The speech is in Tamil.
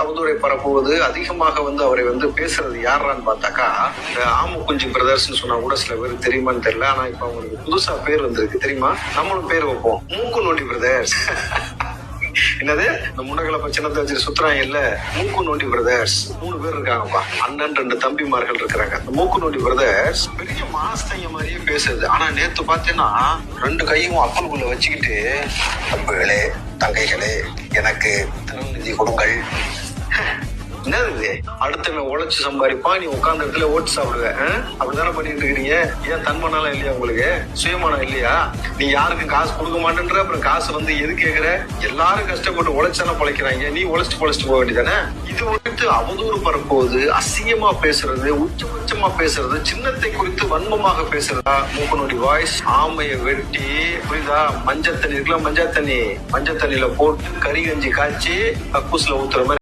அவதூறை பரப்புவது அதிகமாக அவரை பேசுறது யாரான்னு பார்த்தாக்கா ஆமு குஞ்சு பிரதர்ஸ்னு சொன்னா கூட சில பேர் தெரியுமான்னு தெரியல. ஆனா இப்ப அவங்களுக்கு புதுசா பேர் வந்திருக்கு தெரியுமா? நம்மளும் பேர் வைப்போம், மூக்கு நோண்டி பிரதர்ஸ். என்னது இந்த முண்டகலப்ப சின்னத்தை வச்சு சுத்துறாங்க இல்ல, மூக்கு நோண்டி பிரதர்ஸ் 3 பேர் இருக்காங்கப்பா. அண்ணன் 2 தம்பிமார்கள் இருக்கிறாங்க. இந்த மூக்கு நோண்டி பிரதர்ஸ் பெரிய மாஸ்தைங்க மாதிரியே பேசுறது. ஆனா நேத்து பாத்தீங்கன்னா 2 கையும் அப்பனுக்குள்ள வச்சுக்கிட்டு, தம்புகளே தங்கைகளே எனக்கு திருநிதி கொடுங்கள். என்னது அடுத்தவன் உழைச்சு சம்பாதிப்பா, நீ உட்கார்ந்த இடத்துல ஓட்டு சாப்பிடுவ. அப்படித்தானே பண்ணிட்டு இருக்கிறீங்க. ஏன் தன்மானம் இல்லையா உங்களுக்கு? சுயமானம் இல்லையா? நீ யாருக்கும் காசு கொடுக்க மாட்டேன்ற, அப்புறம் காசு எது கேட்கிற? எல்லாரும் கஷ்டப்பட்டு உழைச்சானே பொழைக்கிறாங்க, நீ உழைச்சிட்டு போக வேண்டியதானே? இது குறித்து அவதூறு பரப்புவது, அசிங்கமா பேசுறது, உச்சபட்சமா பேசுறது, சின்னத்தை குறித்து வன்மமாக பேசுறதா மூக்கனுடைய வாய்ஸ். ஆமைய வெட்டி புரியுதா, மஞ்சள் தண்ணி இருக்குல்ல, மஞ்சள் தண்ணியில போட்டு கறி கஞ்சி காய்ச்சி கக்கூஸ்ல ஊத்துற மாதிரி